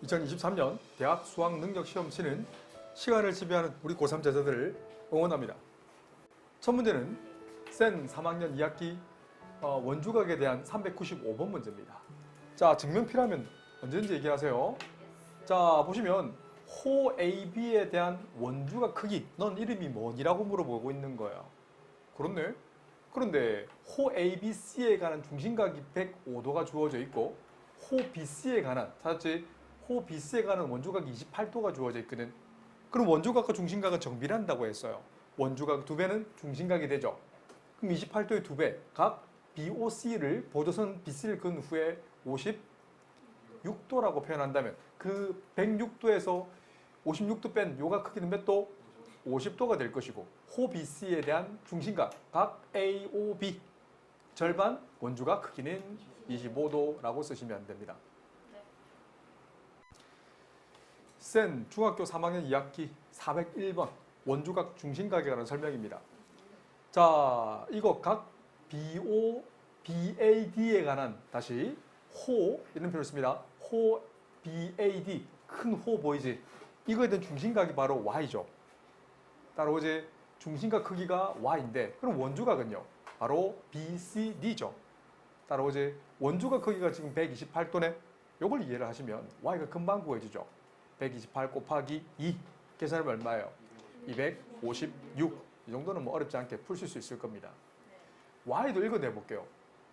2023년 대학 수학능력시험치는 시간을 지배하는 우리 고3 제자들을 응원합니다. 첫 문제는 센 3학년 2학기 원주각에 대한 395번 문제입니다. 자, 증명 필요하면 언제든지 얘기하세요. 자, 보시면 호 AB에 대한 원주각 크기, 넌 이름이 뭐니라고 물어보고 있는 거예요. 그렇네. 그런데 호 ABC에 관한 중심각이 105도가 주어져 있고 호 BC에 관한, 찾았지? 호 BC에 관한 원주각이 28도가 주어져 있거든. 그럼 원주각과 중심각은 정비한다고 했어요. 원주각 2배는 중심각이 되죠. 그럼 28도의 2배, 각 BOC를 보조선 BC를 그은 후에 56도라고 표현한다면 그 106도에서 56도 뺀 요각 크기는 몇 도? 50도가 될 것이고 호 BC에 대한 중심각 각 AOB 절반 원주각 크기는 25도라고 쓰시면 됩니다. 센 중학교 3학년 2학기 401번 원주각 중심각에 관한 설명입니다. 자, 이거 각 BO, BAD에 관한 다시 호 이런 표현을 씁니다. 호 BAD 큰 호 보이지? 이거에 대한 중심각이 바로 Y죠. 따라오지? 중심각 크기가 Y인데 그럼 원주각은요? 바로 BCD죠. 따라오지? 원주각 크기가 지금 128도네. 이걸 이해를 하시면 Y가 금방 구해지죠. 128 곱하기 2 계산하면 얼마예요? 256. 이 정도는 뭐 어렵지 않게 푸실 수 있을 겁니다. Y도 읽어내 볼게요.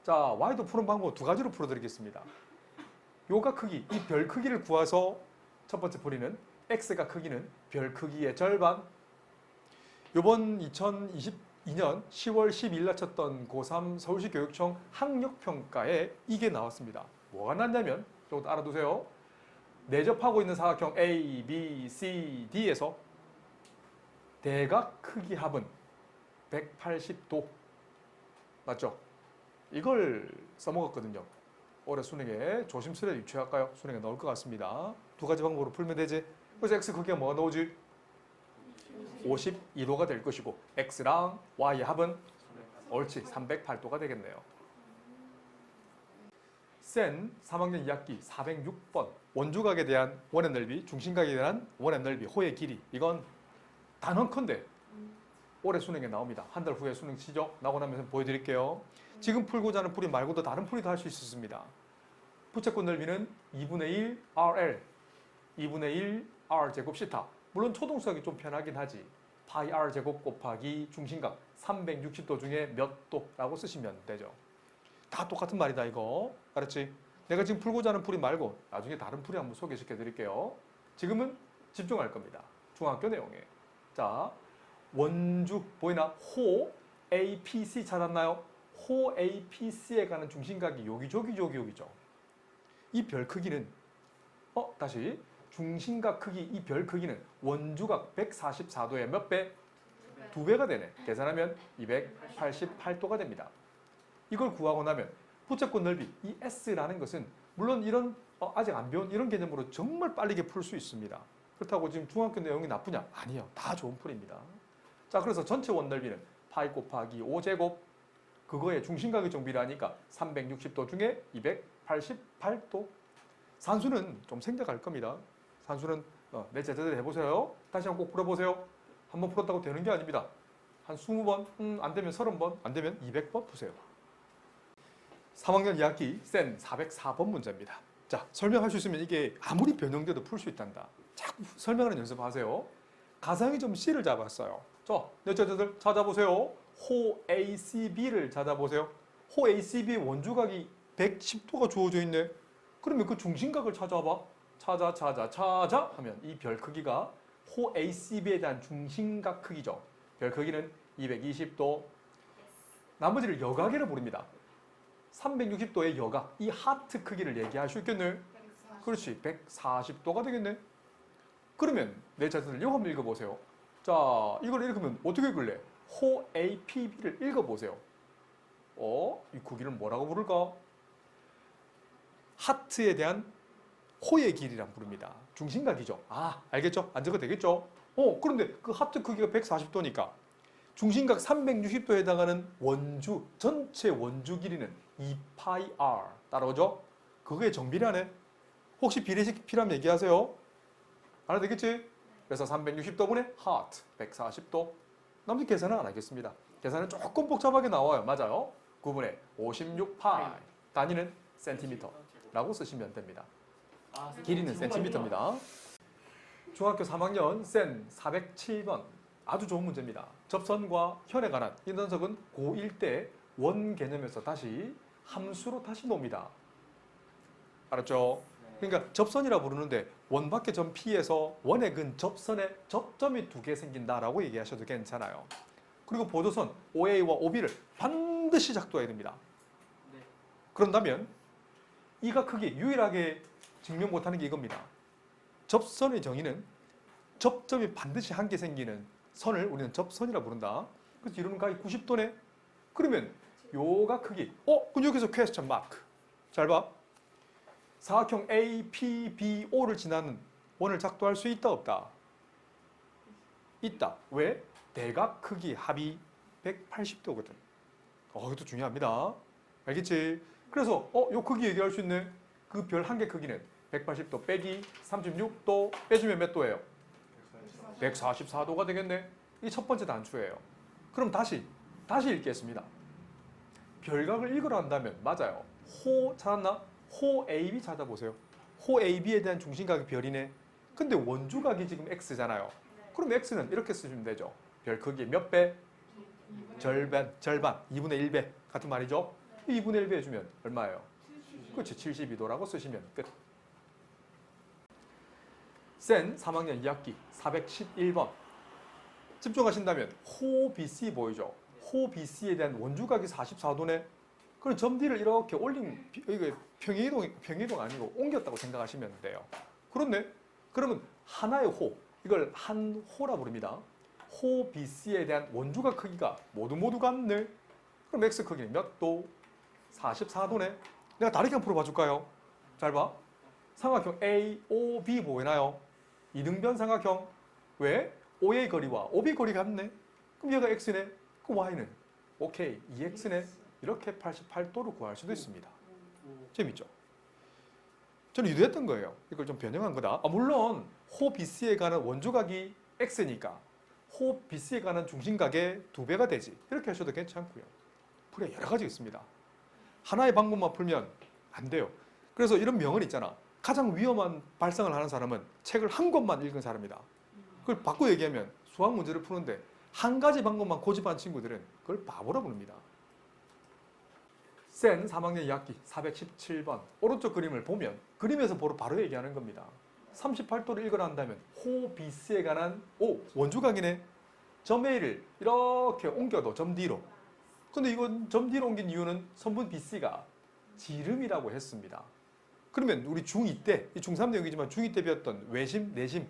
자, Y도 푸는 방법 2가지로 풀어드리겠습니다. 요각 크기, 이 별 크기를 구해서 첫 번째 풀이는 X가 크기는 별 크기의 절반. 요번 2022년 10월 12일 날 쳤던 고3 서울시 교육청 학력평가에 이게 나왔습니다. 뭐가 났냐면 이것도 알아두세요. 내접하고 있는 사각형 A, B, C, D에서 대각 크기 합은 180도. 맞죠? 이걸 써먹었거든요. 올해 수능에 조심스레 유추할까요? 수능에 나올 것 같습니다. 2가지 방법으로 풀면 되지. 그래서 X 크기가 뭐가 나오지? 52도가 될 것이고 X랑 Y의 합은 옳지 308도가 되겠네요. 센 3학년 2학기 406번 원주각에 대한 원의 넓이, 중심각에 대한 원의 넓이, 호의 길이. 이건 단언컨대 올해 수능에 나옵니다. 한 달 후에 수능 치죠? 나오고 나면 보여드릴게요. 지금 풀고자 하는 풀이 말고도 다른 풀이도 할 수 있습니다. 부채꼴 넓이는 2분의 1 RL, 2분의 1 R 제곱 시타. 물론 초동수학이 좀 편하긴 하지. 파이 R 제곱 곱하기 중심각 360도 중에 몇 도라고 쓰시면 되죠. 다 똑같은 말이다 이거. 알았지? 내가 지금 풀고자 하는 풀이 말고 나중에 다른 풀이 한번 소개시켜 드릴게요. 지금은 집중할 겁니다. 중학교 내용에. 자, 원주 보이나? 호 APC 찾았나요? 호 APC에 관한 중심각이 여기죠. 이 별 크기는 다시 중심각 크기 이 별 크기는 원주각 144도의 몇 배? 2배가 되네. 계산하면 288도가 됩니다. 이걸 구하고 나면 부채꼴 넓이 이 S라는 것은 물론 이런 아직 안 배운 이런 개념으로 정말 빠르게 풀 수 있습니다. 그렇다고 지금 중학교 내용이 나쁘냐? 아니에요. 다 좋은 풀입니다. 자, 그래서 전체 원 넓이는 파이 곱하기 5제곱 그거에 중심각의 정비라니까 360도 중에 288도. 산수는 좀 생략할 겁니다. 산수는 내 제자들 해보세요. 다시 한번 꼭 풀어보세요. 한번 풀었다고 되는 게 아닙니다. 한 20번, 안 되면 30번, 안 되면 200번 푸세요. 3학년 2학기 센 404번 문제입니다. 자, 설명할 수 있으면 이게 아무리 변형돼도 풀 수 있단다. 자꾸 설명하는 연습하세요. 가상의 점 C를 잡았어요. 자, 내 제자들 찾아보세요. 호 ACB를 찾아보세요. 호 ACB의 원주각이 110도가 주어져 있네. 그러면 그 중심각을 찾아봐. 찾아 하면 이 별 크기가 호 ACB에 대한 중심각 크기죠. 별 크기는 220도. 나머지를 여각이라 부릅니다. 360도의 여각, 이 하트 크기를 얘기할 수 있겠네. 그렇지, 140도가 되겠네. 그러면 내 자신을 이거 한번 읽어보세요. 자, 이걸 읽으면 어떻게 읽을래? 호 APB를 읽어보세요. 이 크기를 뭐라고 부를까? 하트에 대한 호의 길이란 부릅니다. 중심각이죠. 아, 알겠죠? 안 적어도 되겠죠? 그런데 그 하트 크기가 140도니까 중심각 360도에 해당하는 원주, 전체 원주 길이는 2파이 R. 따라오죠? 그거의 정비례하네. 혹시 비례식 필요하면 얘기하세요. 알아되겠지? 그래서 360도분의 hot, 140도. 나머지 계산은 안 하겠습니다. 계산은 조금 복잡하게 나와요. 맞아요. 9분의 56파이. 단위는 센티미터라고 쓰시면 됩니다. 길이는 센티미터입니다. 중학교 3학년 센 407번. 아주 좋은 문제입니다. 접선과 현에 관한 이 녀석은 고1 때 원 개념에서 다시 함수로 다시 놉니다. 알았죠? 그러니까 접선이라 부르는데 원밖에 점 P에서 원의 근 접선에 접점이 2개 생긴다라고 얘기하셔도 괜찮아요. 그리고 보조선 OA와 OB를 반드시 작도해야 됩니다. 그런다면 이가 크기 유일하게 증명 못하는 게 이겁니다. 접선의 정의는 접점이 반드시 한 개 생기는 선을 우리는 접선이라 부른다. 그래서 이루는 각이 90도네. 그러면 요가 크기. 그럼 여기서 퀘스천 마크. 잘 봐. 사각형 APBO를 지나는 원을 작도할 수 있다 없다? 있다. 왜? 대각 크기 합이 180도거든. 이것도 중요합니다. 알겠지? 그래서 요 크기 얘기할 수 있네. 그 별 한 개 크기는 180도 빼기 36도 빼주면 몇 도예요? 144도가 되겠네. 이 첫 번째 단추예요. 그럼 다시 읽겠습니다. 별각을 읽으려 한다면 맞아요. 호 찾았나? 호 AB 찾아보세요. 호 AB에 대한 중심각이 별이네. 근데 원주각이 지금 X잖아요. 그럼 X는 이렇게 쓰시면 되죠. 별 크기 몇 배? 절반. 2분의 1배. 같은 말이죠. 2분의 1배 해주면 얼마예요? 그렇지. 72도라고 쓰시면 끝. 센 3학년 2학기 411번. 집중하신다면 호 BC 보이죠? 호 BC에 대한 원주각이 44도네. 그럼 점 D를 이렇게 올린, 이게 평행이동 아니고 옮겼다고 생각하시면 돼요. 그렇네? 그러면 하나의 호, 이걸 한 호라 부릅니다. 호 BC에 대한 원주각 크기가 모두 같네. 그럼 X 크기는 몇 도? 44도네. 내가 다르게 한번 풀어봐 줄까요? 잘 봐. 삼각형 AOB 보이나요? 이등변 삼각형. 왜? O의 거리와 OB 거리 같네. 그럼 얘가 X네. 그럼 Y는? 오케이. 2X네. 이렇게 88도로 구할 수도 있습니다. 재밌죠? 저는 유도했던 거예요. 이걸 좀 변형한 거다. 물론 호 BC에 관한 원주각이 X니까 호 BC에 관한 중심각의 2배가 되지. 이렇게 하셔도 괜찮고요. 풀이가 여러 가지 있습니다. 하나의 방법만 풀면 안 돼요. 그래서 이런 명언 있잖아. 가장 위험한 발상을 하는 사람은 책을 한 권만 읽은 사람이다. 그걸 바꿔 얘기하면 수학 문제를 푸는데 한 가지 방법만 고집한 친구들은 그걸 바보라 부릅니다. 센 3학년 2학기 417번. 오른쪽 그림을 보면 그림에서 바로 얘기하는 겁니다. 38도를 읽으라 한다면 호 BC에 관한 원주각이네. 점 A를 이렇게 옮겨도 점 D로. 근데 이건 점 D로 옮긴 이유는 선분 BC가 지름이라고 했습니다. 그러면 우리 중2 때, 중3 내용이지만 중2 때 배웠던 외심, 내심.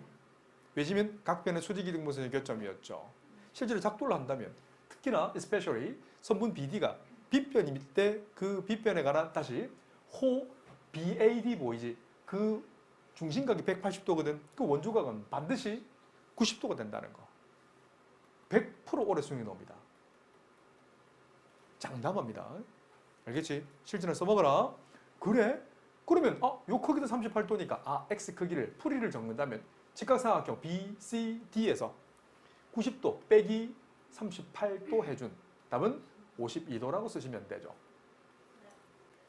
외심은 각변의 수직이등분선의 교점이었죠. 실제로 작도를 한다면 특히나 especially 선분 BD가 빗변일 때 그 빗변에 관한 다시 호 BAD 보이지? 그 중심각이 180도거든. 그 원주각은 반드시 90도가 된다는 거. 100% 오래 수능이 나옵니다. 장담합니다. 알겠지? 실전에 써먹어라. 그래? 그러면 요 크기도 38도니까 X 크기를 풀이를 적는다면 직각삼각형 BCD에서 90도 빼기 38도 해준 답은 52도라고 쓰시면 되죠.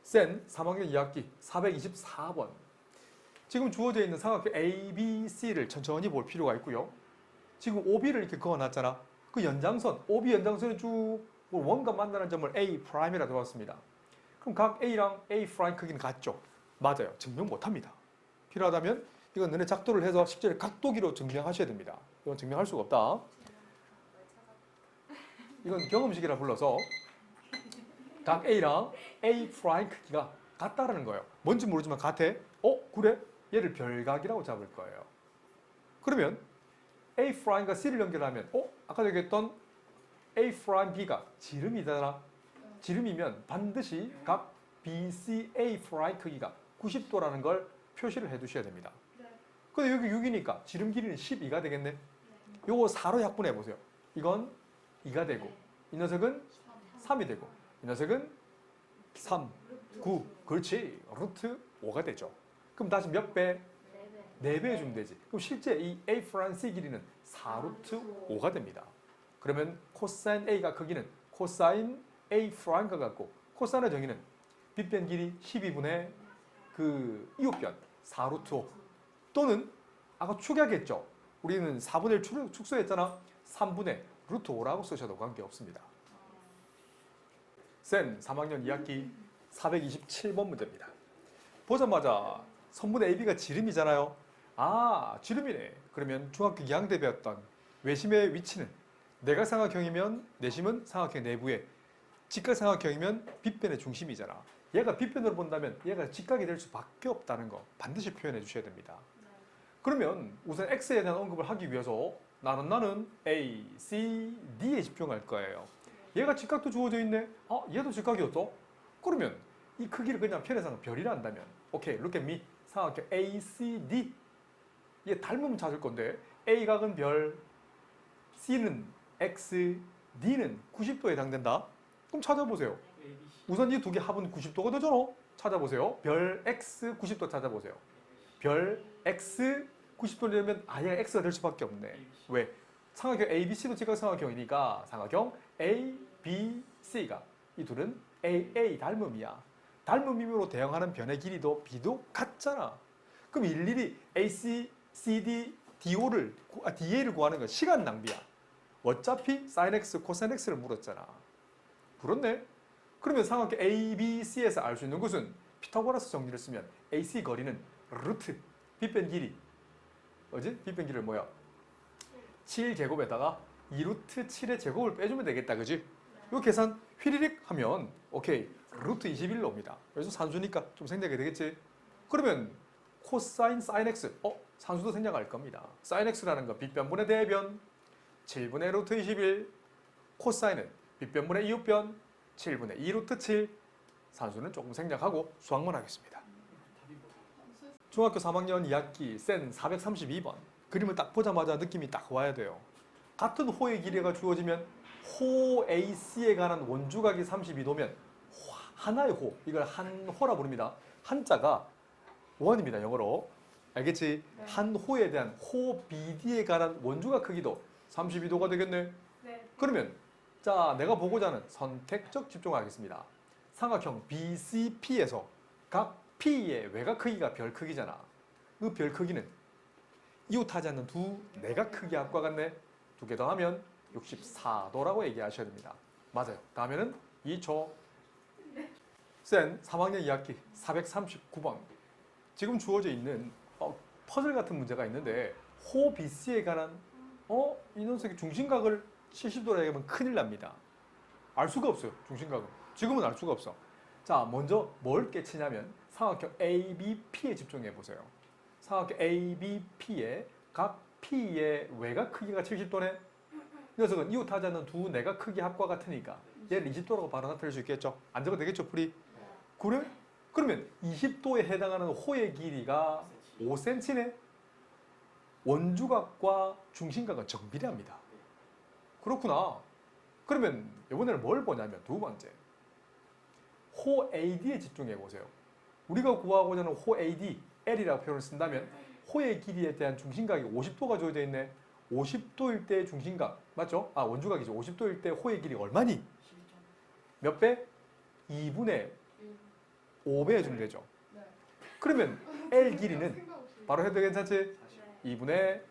센 3학년 2학기 424번. 지금 주어져 있는 삼각형 ABC를 천천히 볼 필요가 있고요. 지금 OB를 이렇게 그어놨잖아. 그 연장선, OB 연장선이 쭉 원과 만나는 점을 A'이라 적었습니다. 그럼 각 A랑 A' 크기는 같죠? 맞아요. 증명 못합니다. 필요하다면 이건 너네 작도를 해서 실제로 각도기로 증명하셔야 됩니다. 이건 증명할 수가 없다. 이건 경험식이라 불러서 각 A랑 A' 크기가 같다라는 거예요. 뭔지 모르지만 같아. 그래? 얘를 별각이라고 잡을 거예요. 그러면 A'과 C를 연결하면 아까 얘기했던 A'B가 지름이잖아. 지름이면 반드시 각 BC A' 크기가 90도라는 걸 표시를 해두셔야 됩니다. 근데 여기 6이니까 지름 길이는 12가 되겠네. 요거 4로 약분해 보세요. 이건 2가 되고 이 녀석은 3이 되고 이 녀석은 3, 9. 그렇지. 루트 5가 되죠. 그럼 다시 몇 배? 4배. 4배 해주면 되지. 그럼 실제 이 A 프랑스의 길이는 4루트 5가 됩니다. 그러면 코사인 A가 크기는 코사인 A 프랑과 같고 코사인의 정의는 빗변 길이 12분의 그 이웃변 4루트 5 또는 아까 축약했죠. 우리는 4분의 1 축소했잖아. 3분의 루트 5라고 쓰셔도 관계없습니다. 센 3학년 2학기 427번 문제입니다. 보자마자 선분의 AB가 지름이잖아요. 아, 지름이네. 그러면 중학교 2학년 때 배웠던 외심의 위치는 내각삼각형이면 내심은 삼각형 내부에 직각삼각형이면 빗변의 중심이잖아. 얘가 빗변으로 본다면 얘가 직각이 될 수밖에 없다는 거 반드시 표현해 주셔야 됩니다. 그러면 우선 X에 대한 언급을 하기 위해서 나는 A, C, D에 집중할 거예요. 얘가 직각도 주어져 있네. 아, 얘도 직각이었어? 그러면 이 크기를 그냥 편의상 별이라 한다면 오케이, look at me. 삼각형 A, C, D. 얘 닮으면 찾을 건데 A 각은 별, C는 X, D는 90도에 해당된다. 그럼 찾아보세요. 우선 이 두 개 합은 90도가 되잖아. 찾아보세요. 별 X 90도 찾아보세요. 별 X 90도면 아예 X가 될 수밖에 없네. 왜? 삼각형 ABC도 직각삼각형이니까 삼각형 ABC가 이 둘은 AA 닮음이야. 닮음이므로 대응하는 변의 길이도 B도 같잖아. 그럼 일일이 AC, CD, DA를 구하는 건 시간 낭비야. 어차피 sin X, cos X를 물었잖아. 그렇네. 그러면 삼각형 ABC에서 알 수 있는 것은 피타고라스 정리를 쓰면 AC 거리는 루트 빗변 길이 뭐지? 빗변 길이를 뭐야? 7제곱에다가 2루트 7의 제곱을 빼주면 되겠다. 그지? 이 계산 휘리릭 하면 오케이 루트 21로 옵니다. 그래서 산수니까 좀 생략이 되겠지? 그러면 코사인 사인 X 산수도 생략할 겁니다. 사인 X라는 건 빗변분의 대변 7분의 루트 21 코사인은 빗변분의 이웃변 7분의 2루트 7 산수는 조금 생략하고 수학만 하겠습니다. 중학교 3학년 2학기 센 432번 그림을 딱 보자마자 느낌이 딱 와야 돼요. 같은 호의 길이가 주어지면 호 AC에 관한 원주각이 32도면 하나의 호, 이걸 한호라 부릅니다. 한자가 원입니다. 영어로. 알겠지? 네. 한 호에 대한 호 BD에 관한 원주각 크기도 32도가 되겠네. 네. 그러면 자, 내가 보고자 하는 선택적 집중하겠습니다. 삼각형 BCP에서 각 P의 외곽 크기가 별 크기잖아. 그 별 크기는 이웃하지 않는 두 내각 크기 합과 같네. 두 개 더하면 64도라고 얘기하셔야 됩니다. 맞아요. 다음에는 2초. 센 3학년 2학기 439번. 지금 주어져 있는 퍼즐 같은 문제가 있는데 호 BC에 관한 이 녀석의 중심각을 70도라 얘기하면 큰일 납니다. 알 수가 없어요. 중심각은. 지금은 알 수가 없어. 자, 먼저 뭘 깨치냐면 삼각형 ABP에 집중해 보세요. 삼각형 ABP의 각 P의 외곽 크기가 70도네. 이 녀석은 이웃하지 않는 두 내각 크기 합과 같으니까 얘를 20도라고 바로 나타낼 수 있겠죠. 안 적어도 되겠죠, 풀이? 그래? 그러면 20도에 해당하는 호의 길이가 5cm네. 원주각과 중심각은 정비례합니다. 그렇구나. 그러면 이번에는 뭘 보냐면 두 번째. 호 AD에 집중해 보세요. 우리가 구하고자 하는 호 AD, L이라고 표현을 쓴다면 호의 길이에 대한 중심각이 50도가 주어져 있네. 50도일 때 중심각, 맞죠? 아, 원주각이죠. 50도일 때 호의 길이가 얼마니? 몇 배? 2분의 5배 해주면 되죠. 네. 그러면 L 길이는 바로 해도 괜찮지? 2분의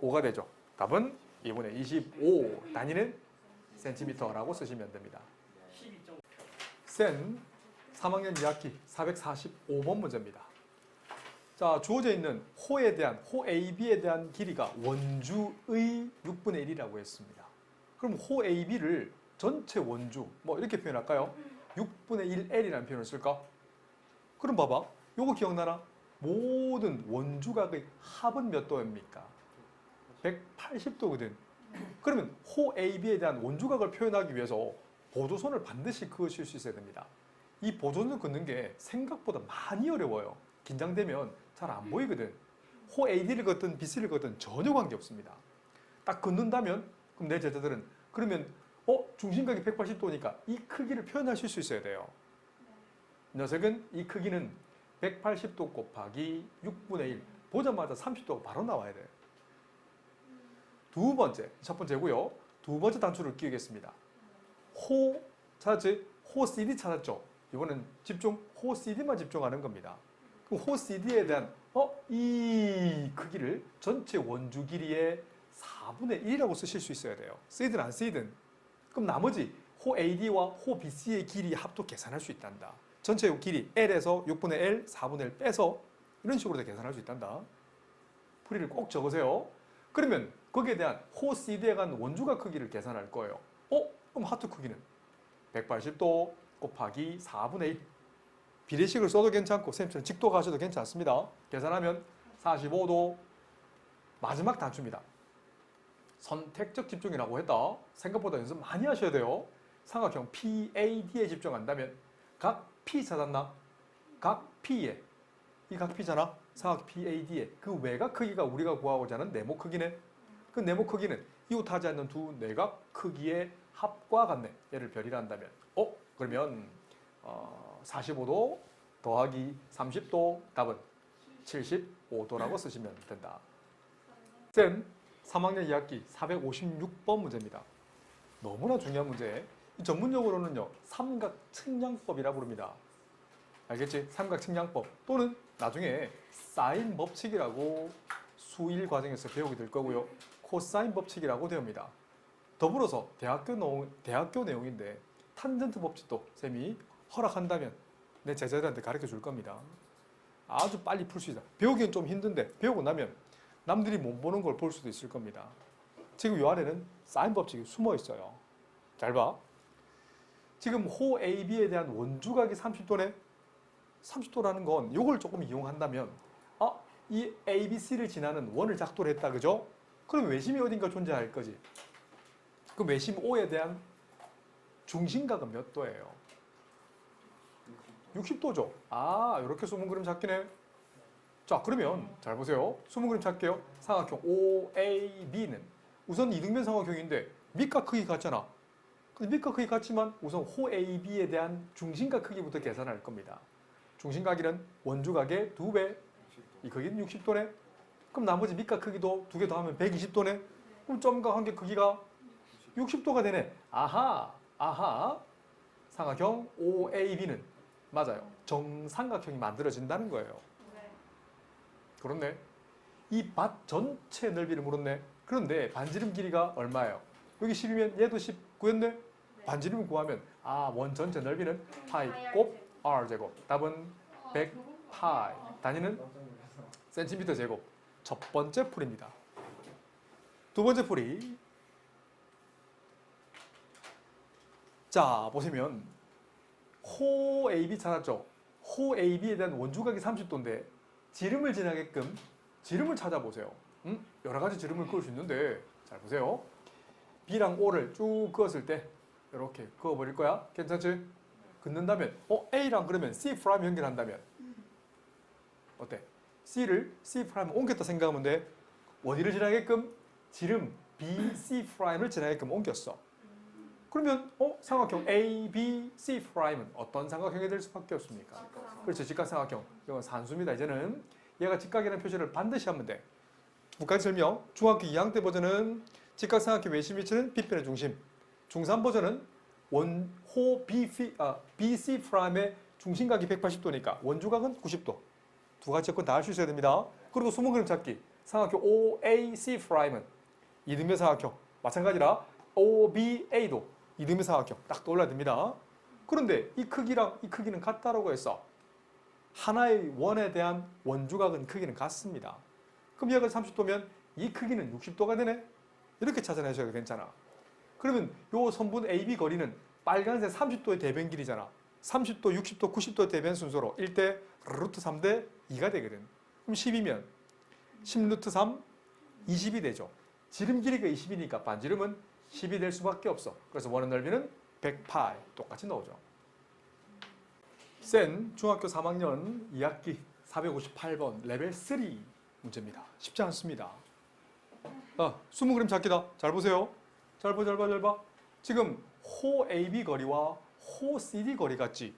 5가 되죠. 답은 2분의 25 단위는 센티미터라고 쓰시면 됩니다. 센 3학년 2학기 445번 문제입니다. 자, 주어져 있는 호에 대한 호 AB에 대한 길이가 원주의 6분의 1이라고 했습니다. 그럼 호 AB를 전체 원주 뭐 이렇게 표현할까요? 6분의 1L이라는 표현을 쓸까? 그럼 봐봐. 요거 기억나나? 모든 원주각의 합은 몇 도입니까? 180도거든. 그러면 호 AB에 대한 원주각을 표현하기 위해서 보조선을 반드시 그으실 수 있어야 됩니다. 이 보조선을 긋는 게 생각보다 많이 어려워요. 긴장되면 잘 안 보이거든. 호 AD를 긋든 BC를 긋든 전혀 관계없습니다. 딱 긋는다면 그럼 내 제자들은 그러면 중심각이 180도니까 이 크기를 표현하실 수 있어야 돼요. 이 녀석은 이 크기는 180도 곱하기 6분의 1. 보자마자 30도가 바로 나와야 돼. 두 번째, 첫 번째고요. 두 번째 단추를 끼우겠습니다. 호 찾았지? 호 CD 찾았죠? 이거는 집중, 호 CD만 집중하는 겁니다. 그럼 호 CD에 대한 이 크기를 전체 원주 길이의 4분의 1이라고 쓰실 수 있어야 돼요. 쓰이든 안 쓰이든. 그럼 나머지 호 AD와 호 BC의 길이 합도 계산할 수 있단다. 전체 길이 L에서 6분의 L, 4분의 1 빼서 이런 식으로 다 계산할 수 있단다. 풀이를 꼭 적으세요. 그러면 거기에 대한 호 CD에 간 원주각 크기를 계산할 거예요. 그럼 하트 크기는 180도 곱하기 4분의 1. 비례식을 써도 괜찮고 선생님처럼 직도 가셔도 괜찮습니다. 계산하면 45도. 마지막 단추입니다. 선택적 집중이라고 했다. 생각보다 연습 많이 하셔야 돼요. 삼각형 PAD에 집중한다면 각 P 찾았나? 각 P에 이 각 P잖아. 삼각형 PAD에 그 외곽 크기가 우리가 구하고자 하는 네모 크기네. 그 네모 크기는 이웃하지 않는 두 내각 크기의 합과 같네. 얘를 별이라 한다면 그러면 45도 더하기 30도 답은 75도라고 쓰시면 된다. 쌤 3학년 2학기 456번 문제입니다. 너무나 중요한 문제. 전문용어로는요 삼각측량법이라 부릅니다. 알겠지? 삼각측량법 또는 나중에 사인 법칙이라고 수1 과정에서 배우게 될 거고요. 코사인 법칙이라고 되옵니다. 더불어서 대학교 내용인데 탄젠트 법칙도 쌤이 허락한다면 내 제자들한테 가르쳐 줄 겁니다. 아주 빨리 풀 수 있다. 배우기는 좀 힘든데 배우고 나면 남들이 못 보는 걸 볼 수도 있을 겁니다. 지금 이 안에는 사인 법칙이 숨어 있어요. 잘 봐. 지금 호 AB에 대한 원주각이 30도네. 30도라는 건 이걸 조금 이용한다면 이 ABC를 지나는 원을 작도를 했다. 그죠? 그럼 외심이 어딘가 존재할 거지. 그 외심 O에 대한 중심각은 몇 도예요? 60도죠. 이렇게 수문 그림 잡기네. 자, 그러면 잘 보세요. 수문 그림 찾게요. 삼각형 OAB는 우선 이등변 삼각형인데 밑과 크기 같잖아. 근데 밑과 크기 같지만 우선 호 AB에 대한 중심각 크기부터 계산할 겁니다. 중심각이는 원주각의 2배. 이 크기는 60도네. 그럼 나머지 밑과 크기도 2개 더하면 120도네. 그럼 점과 한개 크기가 60도가 되네. 아하. 삼각형 OAB는 맞아요. 정삼각형이 만들어진다는 거예요. 그렇네. 이 밭 전체 넓이를 물었네. 그런데 반지름 길이가 얼마예요? 여기 10이면 얘도 19였네. 반지름 구하면 원 전체 넓이는 파이 곱 R 제곱. 답은 100 파이. 단위는 센티미터 제곱. 첫 번째 풀입니다. 두 번째 풀이. 자, 보시면 호 AB 찾았죠? 호 AB에 대한 원주각이 30도인데 지름을 지나게끔 지름을 찾아보세요. 여러 가지 지름을 그을 수 있는데 잘 보세요. B랑 O를 쭉 그었을 때 이렇게 그어버릴 거야. 괜찮지? 긋는다면 A랑 그러면 C' 연결한다면 어때? C를 C' 옮겼다 생각하면 돼. 어디를 지나게끔? 지름 BC'를 지나게끔 옮겼어. 그러면 삼각형 ABC'은 어떤 삼각형이 될 수밖에 없습니까? 그렇죠. 직각삼각형. 이건 산수입니다. 이제는 얘가 직각이라는 표시를 반드시 하면 돼. 북한지 설명. 중학교 2학년 때 버전은 직각삼각형 외심 위치는 B편의 중심. 중3 버전은 원호 BC'의 중심각이 180도니까 원주각은 90도. 두 가지 조건 다 할 수 있어야 됩니다. 그리고 수문 그림 찾기. 삼각형 OAC'은 이등변 삼각형. 마찬가지라 OBA도 이등변 삼각형 딱 떠올려야 됩니다. 그런데 이 크기랑 이 크기는 같다라고 했어. 하나의 원에 대한 원주각은 크기는 같습니다. 그럼 얘가 30도면 이 크기는 60도가 되네. 이렇게 찾아내셔도 괜찮아. 그러면 요 선분 AB 거리는 빨간색 30도의 대변 길이잖아. 30도, 60도, 90도 대변 순서로 1대 루트 3대 2가 되거든. 그럼 10이면 10 루트 3, 20이 되죠. 지름 길이가 20이니까 반지름은 10이 될 수밖에 없어. 그래서 원의 넓이는 100파이 똑같이 나오죠. 센 중학교 3학년 2학기 458번 레벨 3 문제입니다. 쉽지 않습니다. 수문 그림 찾기다. 잘 보세요. 잘 봐. 지금 호 AB 거리와 호 CD 거리 같지?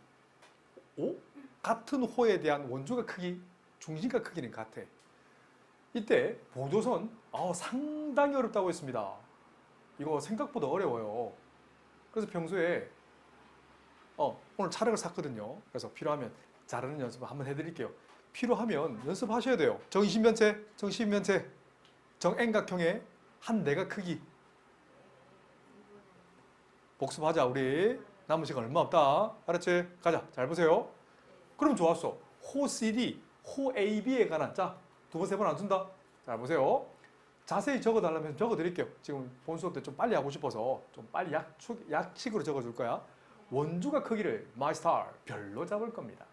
같은 호에 대한 원주각 크기, 중심각 크기는 같아. 이때 보조선 상당히 어렵다고 했습니다. 이거 생각보다 어려워요. 그래서 평소에 오늘 촬영을 샀거든요. 그래서 필요하면 자르는 연습을 한번 해드릴게요. 필요하면 연습하셔야 돼요. 정이신면체, 정시인면체, 정円각형의 한 내각 크기. 복습하자 우리. 남은 시간 얼마 없다. 알았지? 가자. 잘 보세요. 그럼 좋았어. 호 CD, 호 AB에 관한 자, 두 번, 세 번 안 준다. 잘 보세요. 자세히 적어달라면 적어드릴게요. 지금 본 수업 때 좀 빨리 하고 싶어서 좀 빨리 약식으로 적어줄 거야. 원주각 크기를 마이스타 별로 잡을 겁니다.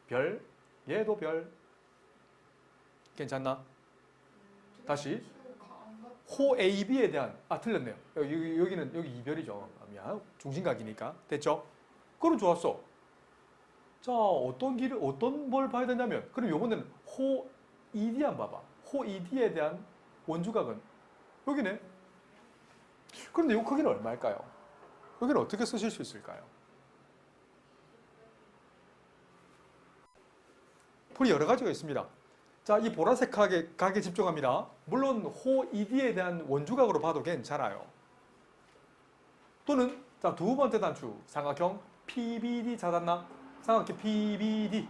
별, 얘도 별. 괜찮나? 다시. 호 AB에 대한, 틀렸네요. 여기는, 여기 이별이죠. 미안. 중심각이니까. 됐죠? 그럼 좋았어. 자, 어떤 뭘 봐야 되냐면, 그럼 요번에는 호 ED 한번 봐봐. 호 ED에 대한 원주각은 여기네. 그런데 이 크기는 얼마일까요? 여기는 어떻게 쓰실 수 있을까요? 풀이 여러 가지가 있습니다. 자, 이 보라색 각에 집중합니다. 물론 호 ED에 대한 원주각으로 봐도 괜찮아요. 또는 자, 두 번째 단추 삼각형 PBD 찾았나? 삼각형 PBD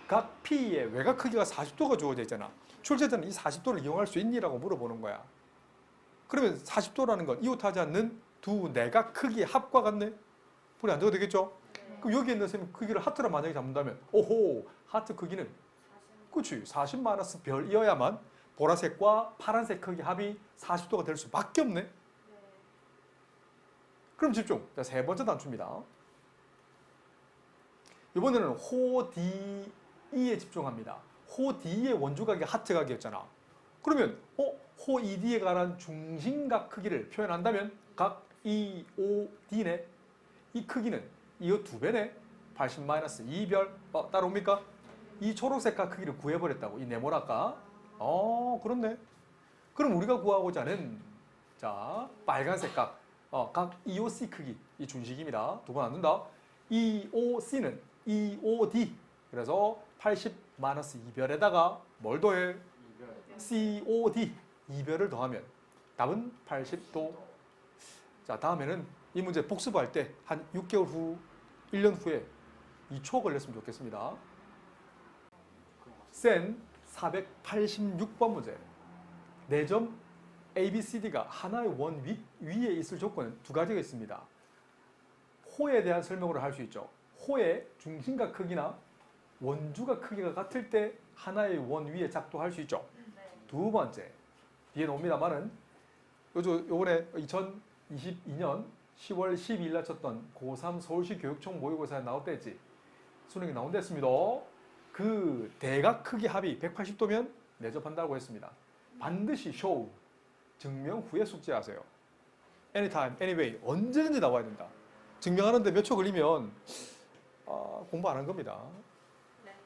각 P의 외곽 크기가 40도가 주어져 있잖아. 출제자는 이 40도를 이용할 수 있니라고 물어보는 거야. 그러면 40도라는 건 이웃하지 않는 두 내각 크기의 합과 같네? 풀이 안 적어도 되겠죠? 그럼 여기에 있는 셈 크기를 하트로 만약에 잡는다면 오호, 하트 크기는 그렇지 40 별이어야만 보라색과 파란색 크기 합이 40도가 될 수밖에 없네. 그럼 집중. 자, 세 번째 단추입니다. 이번에는 호 DE에 집중합니다. 호 D의 원주각이 하트각이었잖아. 그러면 호 ED에 관한 중심각 크기를 표현한다면 각 EOD네. 이 크기는 이거 2배네. 80-2별. 따라옵니까? 이 초록색 각 크기를 구해버렸다고. 이 네모나까. 그렇네. 그럼 우리가 구하고자 하는 자, 빨간색 각. 각 EOC 크기. 이 준식입니다. 두 번 안 된다. EOC는 EOD. 그래서 80-2별에다가 뭘 더해? COD. 2별을 더하면 답은 80도. 자, 다음에는 이 문제 복습할 때 한 6개월 후, 1년 후에 2초 걸렸으면 좋겠습니다. 센 486번 문제. 4점 ABCD가 하나의 원 위에 있을 조건은 두 가지가 있습니다. 호에 대한 설명으로 할 수 있죠. 호의 중심각 크기나 원주각 크기가 같을 때 하나의 원 위에 작동할 수 있죠. 두 번째, 뒤에 나옵니다만은 요번에 2022년 10월 12일 날 쳤던 고3 서울시 교육청 모의고사에 나왔댔지. 수능이 나온댔습니다. 그 대각 크기 합이 180도면 내접한다고 했습니다. 반드시 show, 증명 후에 숙제하세요. anytime, anyway, 언제든지 나와야 된다. 증명하는데 몇 초 걸리면 공부 안 한 겁니다. 네.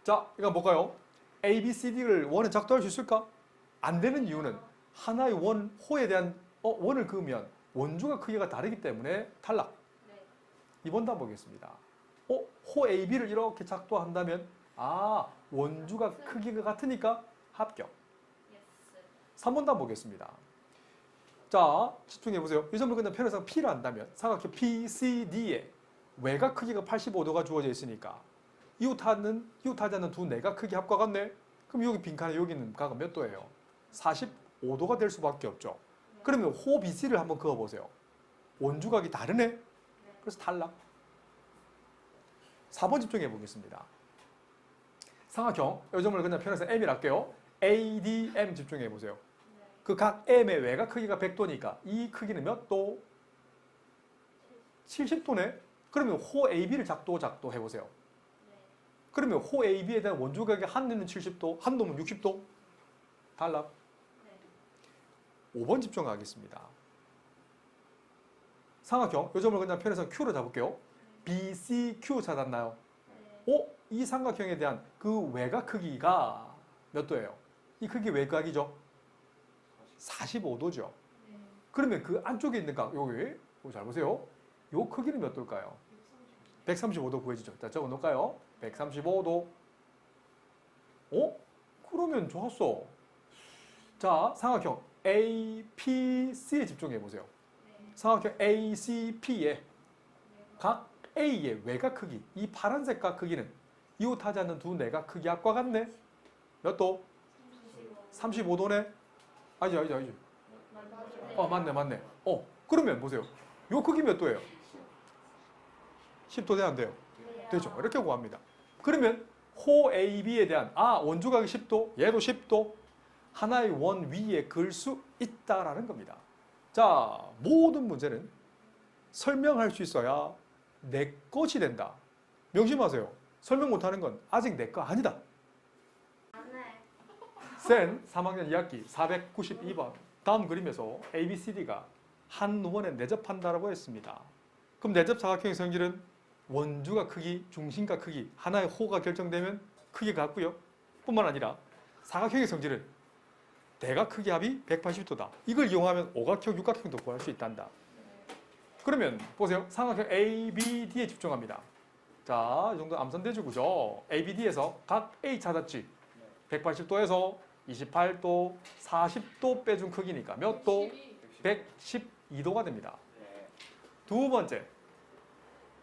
자, 이건 뭘까요? A, B, C, D를 원에 작동할 수 있을까? 안 되는 이유는 하나의 호에 대한 원을 그으면 원주각 크기가 다르기 때문에 탈락. 네. 이번 단 보겠습니다. 호 A, B를 이렇게 작동한다면 원주각 크기가 같으니까 합격. 3번 단 보겠습니다. 자, 집중해 보세요. 이 점을 그냥 편해서 P를 한다면 삼각형 PCD에 외곽 크기가 85도가 주어져 있으니까 이웃하지 않는 두 내각 크기 합과 같네. 그럼 여기 빈칸에 여기 있는 각은 몇 도예요? 45도가 될 수밖에 없죠. 그러면 호 BC를 한번 그어보세요. 원주각이 다르네? 그래서 탈락. 4번 집중해 보겠습니다. 삼각형, 이 점을 그냥 편해서 M이라 할게요. ADM 집중해 보세요. 그 각 M의 외곽 크기가 100도니까 이 크기는 몇 도? 70도네? 그러면 호 AB를 작도해 보세요. 그러면 호 AB에 대한 원주각의 한 도는 70도, 한 도는 60도? 탈락. 5번 집중하겠습니다. 삼각형, 이 점을 그냥 편해서 Q로 잡을게요. BCQ 찾았나요? 이 삼각형에 대한 그 외곽 크기가 몇 도예요? 이 크기 외곽이죠? 45도죠. 그러면 그 안쪽에 있는 각, 여기 잘 보세요. 요 크기는 몇 도일까요? 135도 구해지죠. 자, 적어 놓을까요? 135도. 그러면 좋았어. 자, 삼각형 APC에 집중해 보세요. 삼각형 ACP의 각 A의 외곽 크기, 이 파란색 각 크기는 이웃하지 않는 두 내각 크기 앞과 같네. 몇 도? 35도네. 아니죠. 맞네. 그러면 보세요. 요 크기 몇 도예요? 10도 돼야 안 돼요? 되죠. 이렇게 구합니다. 그러면 호 AB에 대한 원주각이 10도, 얘도 10도, 하나의 원 위에 그을 수 있다라는 겁니다. 자, 모든 문제는 설명할 수 있어야 내 것이 된다. 명심하세요. 설명 못하는 건 아직 내 거 아니다. 센 3학년 2학기 492번 다음 그림에서 ABCD가 한 원에 내접한다라고 했습니다. 그럼 내접 사각형의 성질은 원주각 크기, 중심각 크기, 하나의 호가 결정되면 크기가 같고요. 뿐만 아니라 사각형의 성질은 대각 크기 합이 180도다. 이걸 이용하면 오각형, 육각형도 구할 수 있단다. 그러면 보세요. 삼각형 ABD에 집중합니다. 자, 이 정도 암산대주구죠. ABD에서 각 A 찾았지. 180도에서 28도, 40도 빼준 크기니까 몇 도? 112도가 됩니다. 두 번째.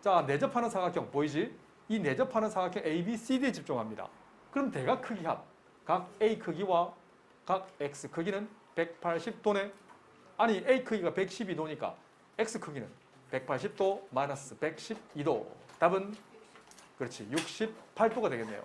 자, 내접하는 사각형 보이지? 이 내접하는 사각형 ABCD에 집중합니다. 그럼 대각 크기 합. 각 A 크기와 각 X 크기는 180도네. 아니, A 크기가 112도니까 X 크기는 180도 마이너스 112도. 답은 그렇지 68도가 되겠네요.